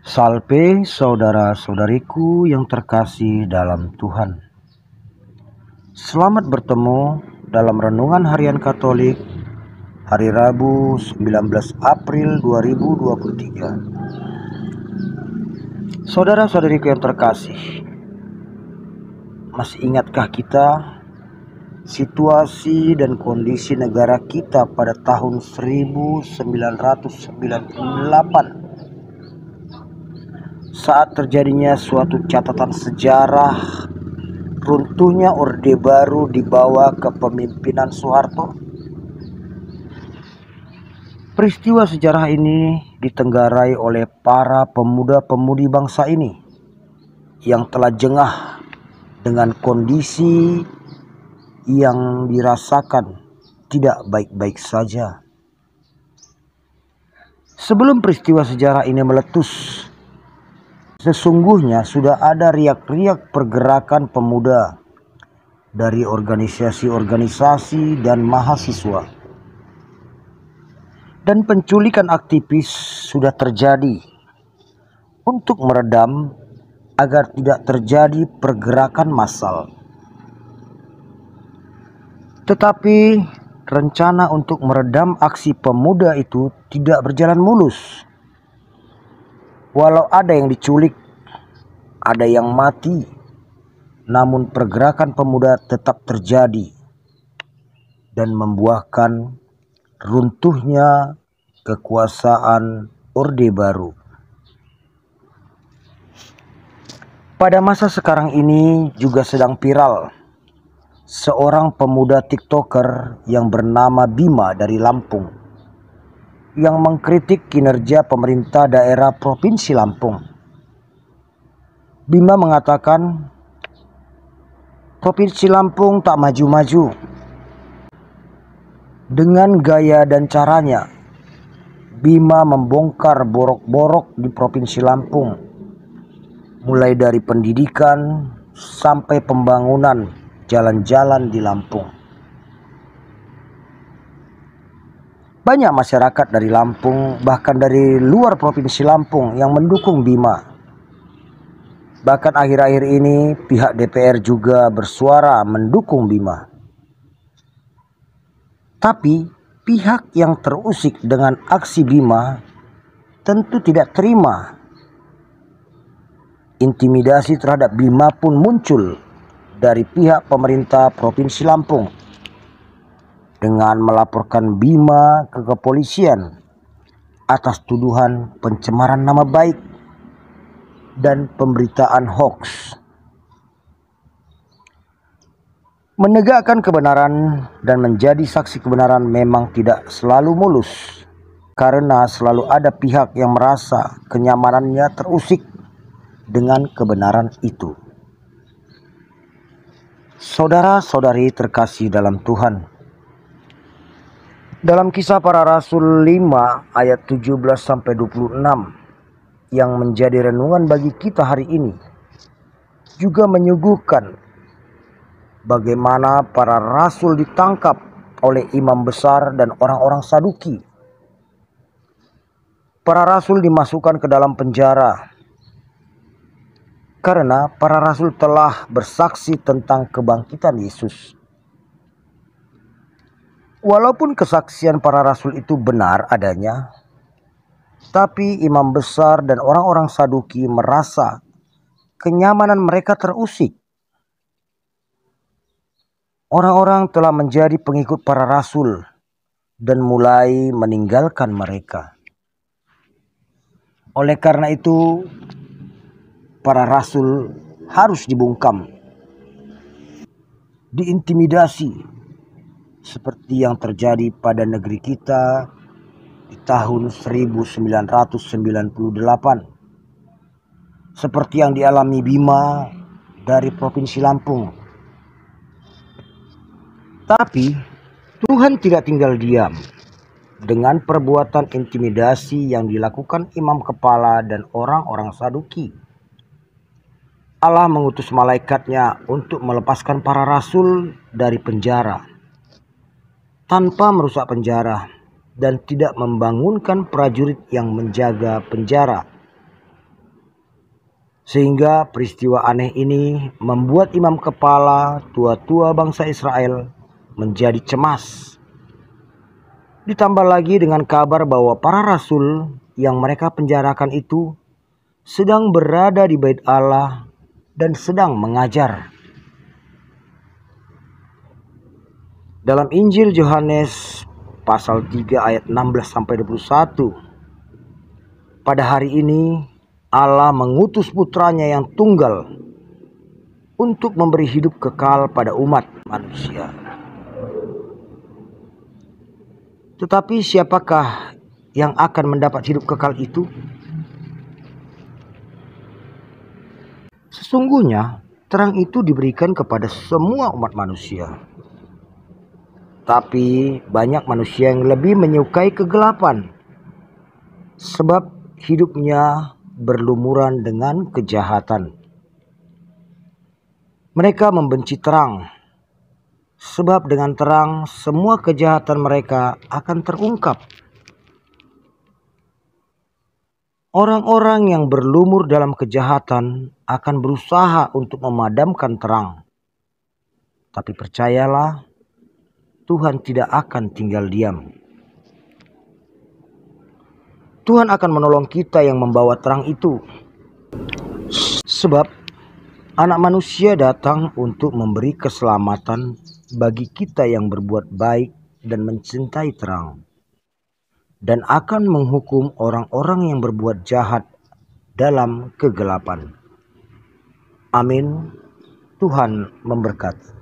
Salve saudara-saudariku yang terkasih dalam Tuhan. Selamat bertemu dalam Renungan Harian Katolik hari Rabu 19 April 2023. Saudara-saudariku yang terkasih, masih ingatkah kita situasi dan kondisi negara kita pada tahun 1998 saat terjadinya suatu catatan sejarah runtuhnya Orde Baru di bawah kepemimpinan Soeharto? Peristiwa sejarah ini ditenggarai oleh para pemuda-pemudi bangsa ini yang telah jengah dengan kondisi yang dirasakan tidak baik-baik saja. Sebelum peristiwa sejarah ini meletus, sesungguhnya sudah ada riak-riak pergerakan pemuda dari organisasi-organisasi dan mahasiswa. Dan penculikan aktivis sudah terjadi untuk meredam agar tidak terjadi pergerakan massal. Tetapi rencana untuk meredam aksi pemuda itu tidak berjalan mulus. Walau ada yang diculik, ada yang mati, namun pergerakan pemuda tetap terjadi dan membuahkan runtuhnya kekuasaan Orde Baru. Pada masa sekarang ini juga sedang viral seorang pemuda TikToker yang bernama Bima dari Lampung yang mengkritik kinerja pemerintah daerah Provinsi Lampung. Bima mengatakan Provinsi Lampung tak maju-maju. Dengan gaya dan caranya, Bima membongkar borok-borok di Provinsi Lampung, mulai dari pendidikan sampai pembangunan jalan-jalan di Lampung. Banyak masyarakat dari Lampung, bahkan dari luar Provinsi Lampung yang mendukung Bima. Bahkan akhir-akhir ini pihak DPR juga bersuara mendukung Bima. Tapi pihak yang terusik dengan aksi Bima tentu tidak terima. Intimidasi terhadap Bima pun muncul dari pihak pemerintah Provinsi Lampung dengan melaporkan Bima ke kepolisian atas tuduhan pencemaran nama baik dan pemberitaan hoax. Menegakkan kebenaran dan menjadi saksi kebenaran memang tidak selalu mulus, karena selalu ada pihak yang merasa kenyamanannya terusik dengan kebenaran itu. Saudara-saudari terkasih dalam Tuhan, dalam Kisah Para Rasul 5 ayat 17-26 yang menjadi renungan bagi kita hari ini juga menyuguhkan bagaimana para rasul ditangkap oleh imam besar dan orang-orang Saduki. Para rasul dimasukkan ke dalam penjara karena para rasul telah bersaksi tentang kebangkitan Yesus. Walaupun kesaksian para rasul itu benar adanya, tapi imam besar dan orang-orang Saduki merasa kenyamanan mereka terusik. Orang-orang telah menjadi pengikut para rasul dan mulai meninggalkan mereka. Oleh karena itu, para rasul harus dibungkam, diintimidasi, seperti yang terjadi pada negeri kita di tahun 1998, seperti yang dialami Bima dari Provinsi Lampung. Tapi Tuhan tidak tinggal diam dengan perbuatan intimidasi yang dilakukan imam kepala dan orang-orang Saduki. Allah mengutus malaikatnya untuk melepaskan para rasul dari penjara tanpa merusak penjara dan tidak membangunkan prajurit yang menjaga penjara. Sehingga peristiwa aneh ini membuat imam kepala tua-tua bangsa Israel menjadi cemas. Ditambah lagi dengan kabar bahwa para rasul yang mereka penjarakan itu sedang berada di bait Allah dan sedang mengajar. Dalam Injil Yohanes pasal 3 ayat 16-21, pada hari ini Allah mengutus putranya yang tunggal untuk memberi hidup kekal pada umat manusia. Tetapi siapakah yang akan mendapat hidup kekal itu? Sesungguhnya terang itu diberikan kepada semua umat manusia. Tapi banyak manusia yang lebih menyukai kegelapan, sebab hidupnya berlumuran dengan kejahatan. Mereka membenci terang, sebab dengan terang semua kejahatan mereka akan terungkap. Orang-orang yang berlumur dalam kejahatan akan berusaha untuk memadamkan terang. Tapi percayalah, Tuhan tidak akan tinggal diam. Tuhan akan menolong kita yang membawa terang itu. Sebab Anak Manusia datang untuk memberi keselamatan bagi kita yang berbuat baik dan mencintai terang, dan akan menghukum orang-orang yang berbuat jahat dalam kegelapan. Amin. Tuhan memberkati.